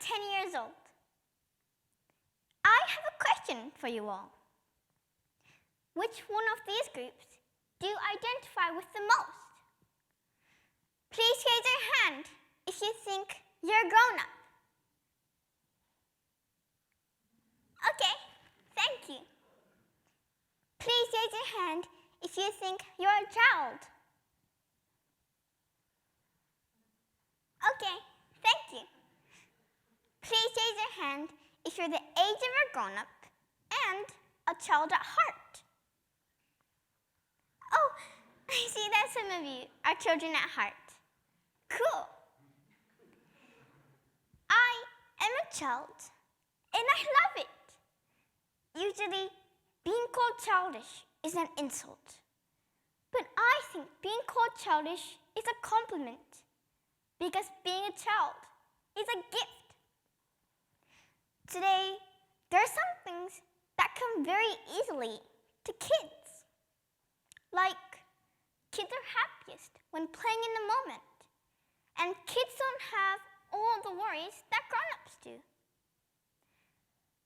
10 years old. I have a question for you all. Which one of these groups do you identify with the most? Please raise your hand if you think you're a grown-up. Okay, thank you. Please raise your hand if you think you're a child. Okay, thank you. Please raise your hand if you're the age of a grown-up and a child at heart. Oh, I see that some of you are children at heart. Cool. I am a child, and I love it. Usually, being called childish is an insult. But I think being called childish is a compliment, because being a child is a gift. Today, there are some things that come very easily to kids. Like, kids are happiest when playing in the moment. And kids don't have all the worries that grown-ups do.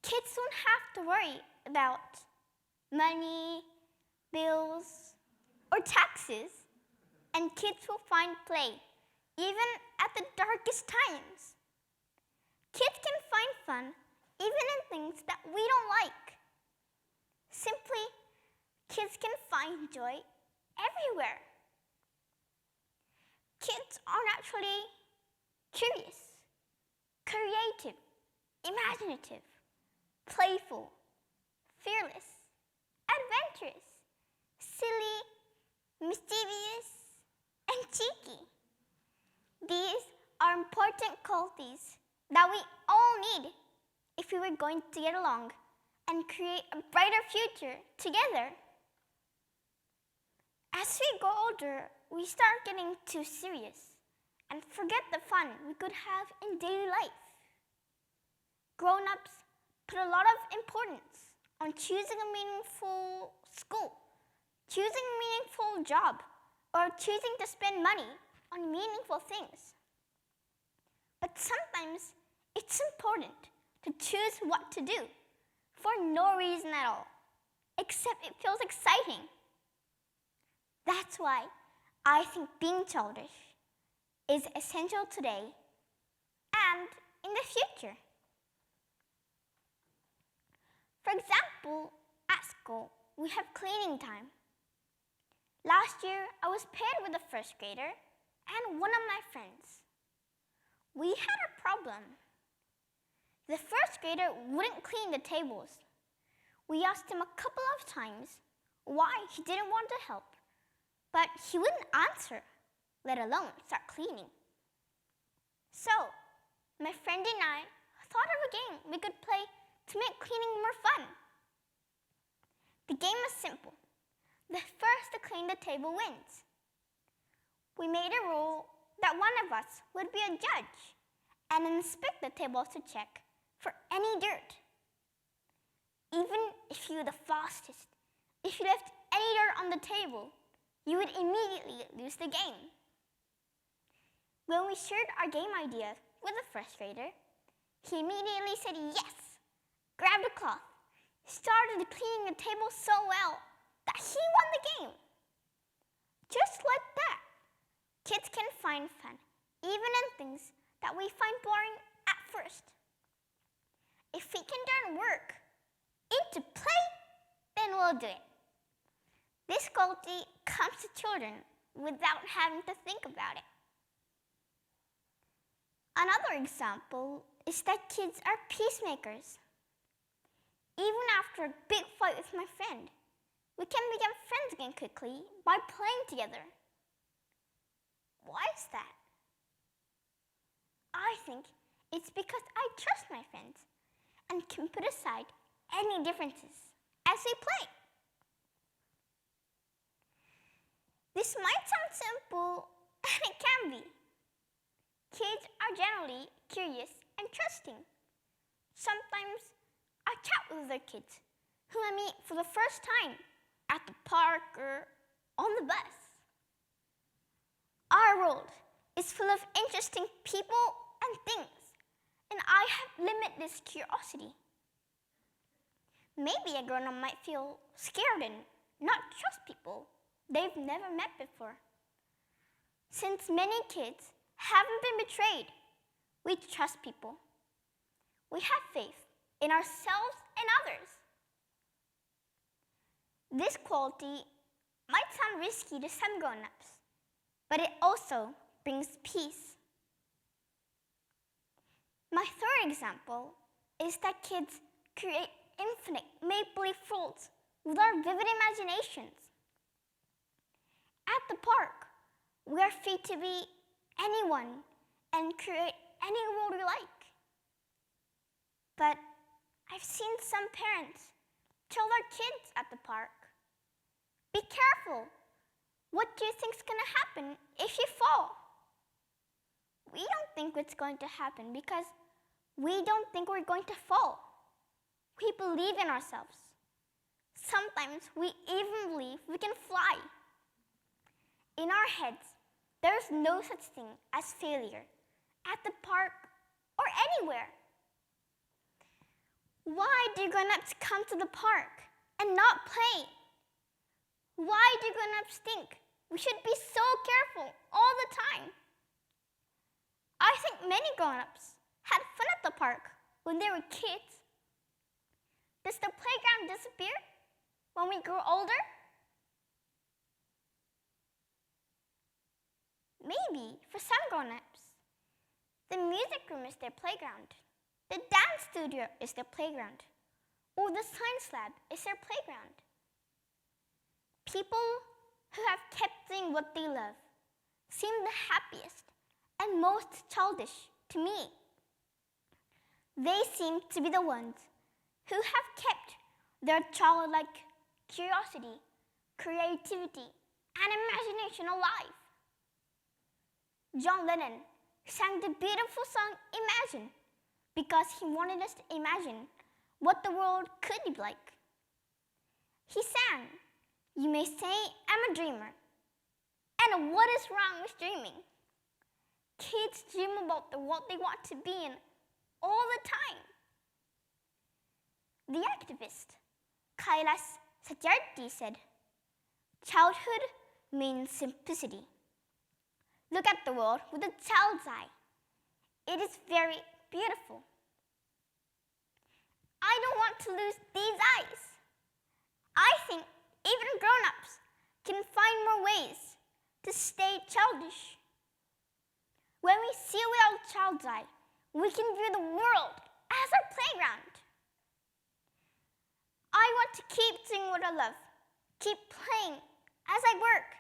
Kids don't have to worry about money, bills, or taxes. And kids will find play even at the darkest times. Kids can find fun even in things that we don't like. Simply, kids can find joy everywhere. Kids are naturally curious, creative, imaginative, playful, fearless, adventurous, silly, mischievous, and cheeky. These are important qualities that we all need if we were going to get along and create a brighter future together. As we grow older, we start getting too serious and forget the fun we could have in daily life. Grown-ups put a lot of importance on choosing a meaningful school, choosing a meaningful job, or choosing to spend money on meaningful things. But sometimes it's important to choose what to do for no reason at all, except it feels exciting. That's why I think being childish is essential today and in the future. For example, at school, we have cleaning time. Last year, I was paired with a first grader and one of my friends. We had a problem. The first grader wouldn't clean the tables. We asked him a couple of times why he didn't want to help, but he wouldn't answer, let alone start cleaning. So, my friend and I thought of a game we could play to make cleaning more fun. The game was simple. The first to clean the table wins. We made a rule that one of us would be a judge and inspect the tables to check for any dirt. Even if you were the fastest, if you left any dirt on the table, you would immediately lose the game. When we shared our game idea with the first grader, he immediately said yes, grabbed a cloth, started cleaning the table so well that he won the game. Just like that, kids can find fun even in things that we find boring at first. If we can turn work into play, then we'll do it. This quality comes to children without having to think about it. Another example is that kids are peacemakers. Even after a big fight with my friend, we can become friends again quickly by playing together. Why is that? I think it's because I trust my friends and can put aside any differences as we play. This might sound simple, and it can be. Kids are generally curious and trusting. Sometimes I chat with other kids whom I meet for the first time at the park or on the bus. Our world is full of interesting people and things, and I have limitless curiosity. Maybe a grown-up might feel scared and not trust people they've never met before. Since many kids haven't been betrayed, we trust people. We have faith in ourselves and others. This quality might sound risky to some grown-ups, but it also brings peace. My third example is that kids create infinite make-believe worlds with our vivid imaginations. At the park, we are free to be anyone and create any world we like. But I've seen some parents tell their kids at the park, "Be careful. What do you think's going to happen if you fall?" We don't think what's going to happen because we don't think we're going to fall. We believe in ourselves. Sometimes we even believe we can fly. In our heads, there's no such thing as failure at the park or anywhere. Why do grown-ups come to the park and not play? Why do grown-ups think we should be so careful all the time? I think many grown-ups had fun at the park when they were kids. Does the playground disappear when we grow older? Maybe for some grown-ups, the music room is their playground, the dance studio is their playground, or the science lab is their playground. People who have kept doing what they love seem the happiest and most childish to me. They seem to be the ones who have kept their childlike curiosity, creativity, and imagination alive. John Lennon sang the beautiful song Imagine because he wanted us to imagine what the world could be like. He sang, "You may say I'm a dreamer, and what is wrong with dreaming?" Kids dream about the world they want to be in all the time. The activist childish said, "Childhood means simplicity. Look at the world with a child's eye. It is very beautiful." I don't want to lose these eyes. I think even grown-ups can find more ways to stay childish. When we see with our child's eye, we can view the world as our playground. I want to keep doing what I love, keep playing as I work,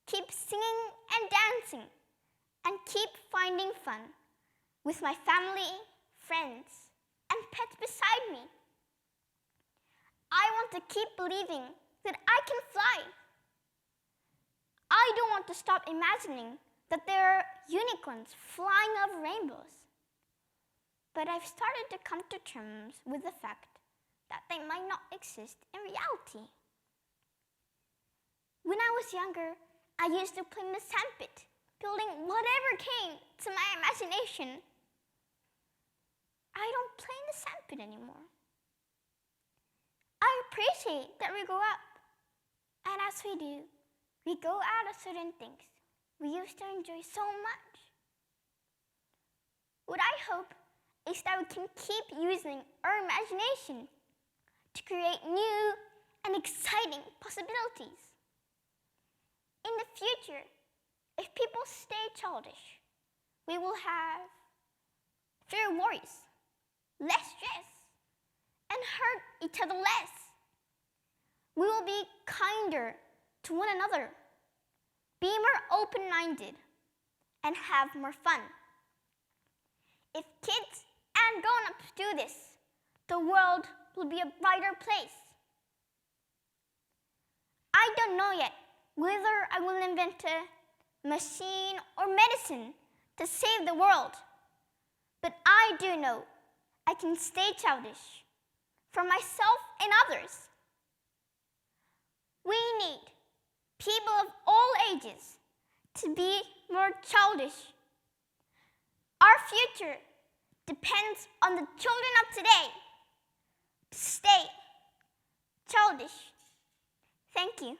keep singing and dancing, and keep finding fun with my family, friends, and pets beside me. I want to keep believing that I can fly. I don't want to stop imagining that there are unicorns flying over rainbows. But I've started to come to terms with the fact that they might not exist in reality. When I was younger, I used to play in the sandpit, building whatever came to my imagination. I don't play in the sandpit anymore. I appreciate that we grow up, and as we do, we go out of certain things we used to enjoy so much. What I hope is that we can keep using our imagination to create new and exciting possibilities. In the future, if people stay childish, we will have fewer worries, less stress, and hurt each other less. We will be kinder to one another, be more open-minded, and have more fun. If kids and grown-ups do this, the world will be a brighter place. I don't know yet whether I will invent a machine or medicine to save the world, but I do know I can stay childish for myself and others. We need people of all ages to be more childish. Our future depends on the children of today to stay childish. Thank you.